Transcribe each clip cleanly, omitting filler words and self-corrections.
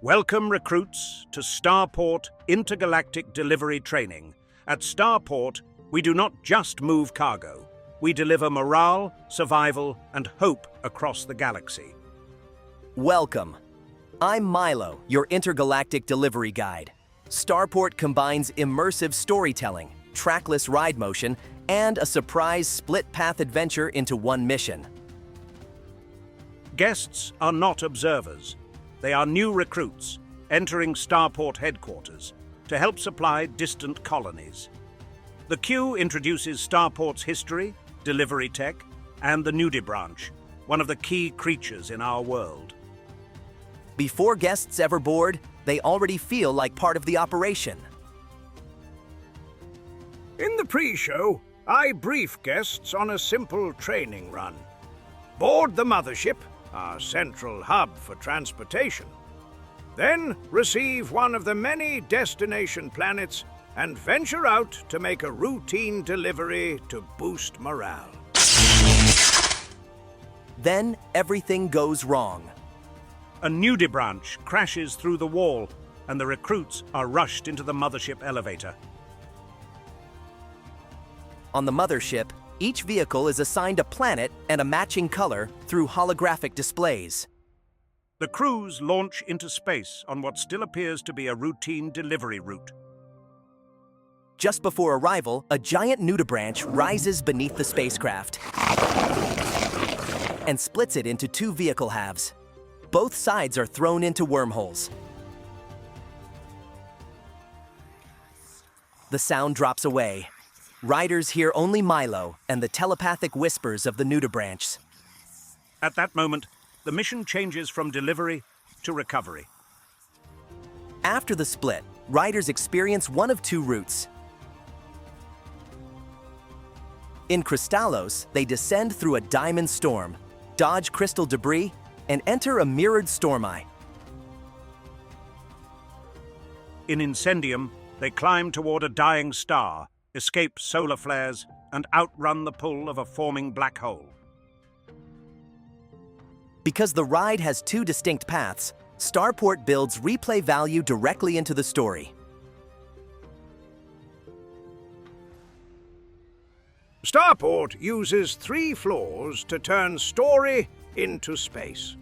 Welcome, recruits, to Starport Intergalactic Delivery Training. At Starport, we do not just move cargo. We deliver morale, survival, and hope across the galaxy. Welcome. I'm Milo, your intergalactic delivery guide. Starport combines immersive storytelling, trackless ride motion, and a surprise split-path adventure into one mission. Guests are not observers. They are new recruits entering Starport headquarters to help supply distant colonies. The queue introduces Starport's history, delivery tech, and the Nudibranch, one of the key creatures in our world. Before guests ever board, they already feel like part of the operation. In the pre-show, I brief guests on a simple training run. Board the mothership, our central hub for transportation. Then receive one of the many destination planets and venture out to make a routine delivery to boost morale. Then everything goes wrong. A Nudibranch crashes through the wall, and the recruits are rushed into the mothership elevator. On the mothership, each vehicle is assigned a planet and a matching color through holographic displays. The crews launch into space on what still appears to be a routine delivery route. Just before arrival, a giant Nudibranch rises beneath the spacecraft and splits it into two vehicle halves. Both sides are thrown into wormholes. The sound drops away. Riders hear only Milo and the telepathic whispers of the Nudibranchs. At that moment, the mission changes from delivery to recovery. After the split, riders experience one of two routes. In Crystallos, they descend through a diamond storm, dodge crystal debris, and enter a mirrored storm eye. In Incendium, they climb toward a dying star, escape solar flares, and outrun the pull of a forming black hole. Because the ride has two distinct paths, Starport builds replay value directly into the story. Starport uses 3 floors to turn story into space.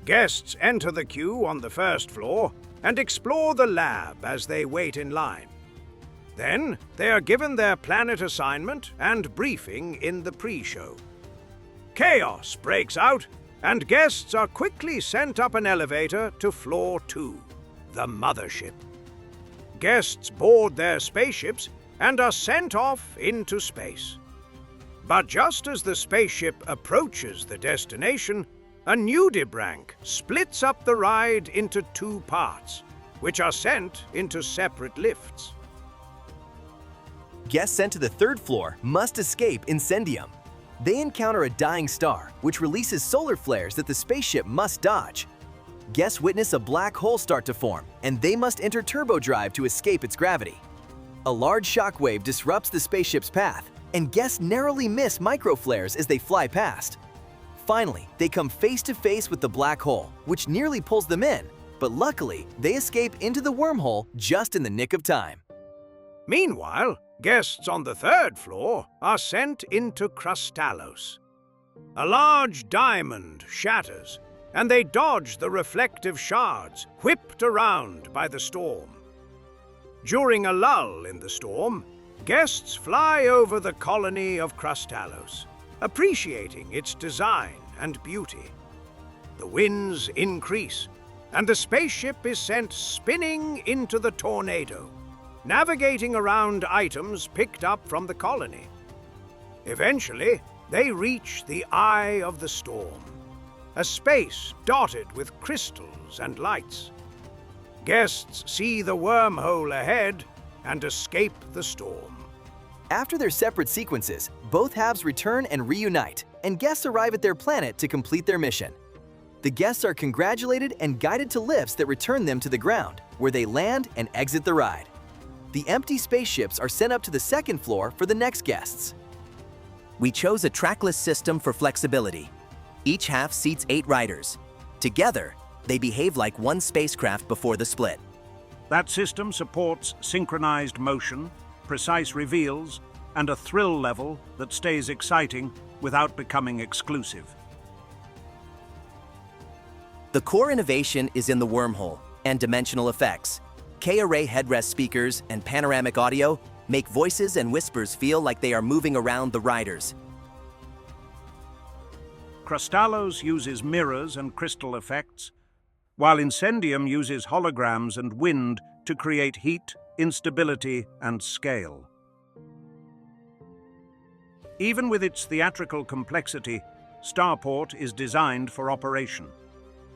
Guests enter the queue on the first floor and explore the lab as they wait in line. Then, they are given their planet assignment and briefing in the pre-show. Chaos breaks out, and guests are quickly sent up an elevator to floor 2, the mothership. Guests board their spaceships and are sent off into space. But just as the spaceship approaches the destination, a Nudibranch splits up the ride into 2 parts, which are sent into separate lifts. Guests sent to the 3rd floor must escape Incendium. They encounter a dying star, which releases solar flares that the spaceship must dodge. Guests witness a black hole start to form, and they must enter turbodrive to escape its gravity. A large shockwave disrupts the spaceship's path, and guests narrowly miss microflares as they fly past. Finally, they come face to face with the black hole, which nearly pulls them in, but luckily, they escape into the wormhole just in the nick of time. Meanwhile, guests on the 3rd floor are sent into Crystallos. A large diamond shatters, and they dodge the reflective shards whipped around by the storm. During a lull in the storm, guests fly over the colony of Crystallos, appreciating its design and beauty. The winds increase, and the spaceship is sent spinning into the tornado, navigating around items picked up from the colony. Eventually, they reach the eye of the storm, a space dotted with crystals and lights. Guests see the wormhole ahead and escape the storm. After their separate sequences, both halves return and reunite, and guests arrive at their planet to complete their mission. The guests are congratulated and guided to lifts that return them to the ground, where they land and exit the ride. The empty spaceships are sent up to the 2nd floor for the next guests. We chose a trackless system for flexibility. Each half seats 8 riders. Together, They behave like one spacecraft before the split. That system supports synchronized motion, precise reveals, and a thrill level that stays exciting without becoming exclusive. The core innovation is in the wormhole and dimensional effects. K-array headrest speakers and panoramic audio make voices and whispers feel like they are moving around the riders. Crustalos uses mirrors and crystal effects, while Incendium uses holograms and wind to create heat, instability, and scale. Even with its theatrical complexity, Starport is designed for operation.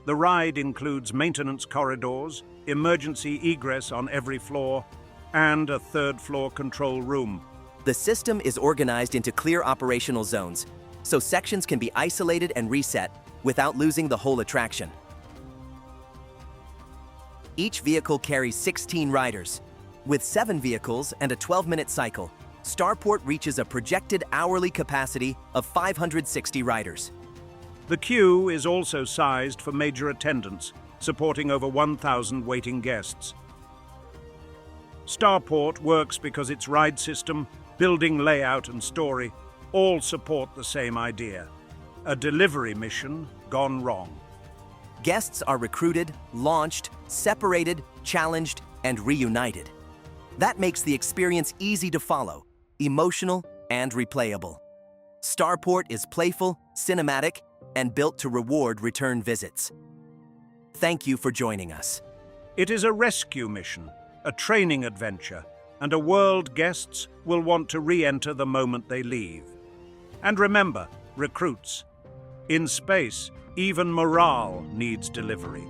The ride includes maintenance corridors, emergency egress on every floor, and a third-floor control room. The system is organized into clear operational zones, so sections can be isolated and reset without losing the whole attraction. Each vehicle carries 16 riders. With 7 vehicles and a 12-minute cycle, Starport reaches a projected hourly capacity of 560 riders. The queue is also sized for major attendance, supporting over 1,000 waiting guests. Starport works because its ride system, building layout and story all support the same idea: a delivery mission gone wrong. Guests are recruited, launched, separated, challenged, and reunited. That makes the experience easy to follow, emotional, and replayable. Starport is playful, cinematic, and built to reward return visits. Thank you for joining us. It is a rescue mission, a training adventure, and a world guests will want to re-enter the moment they leave. And remember, recruits, in space, even morale needs delivery.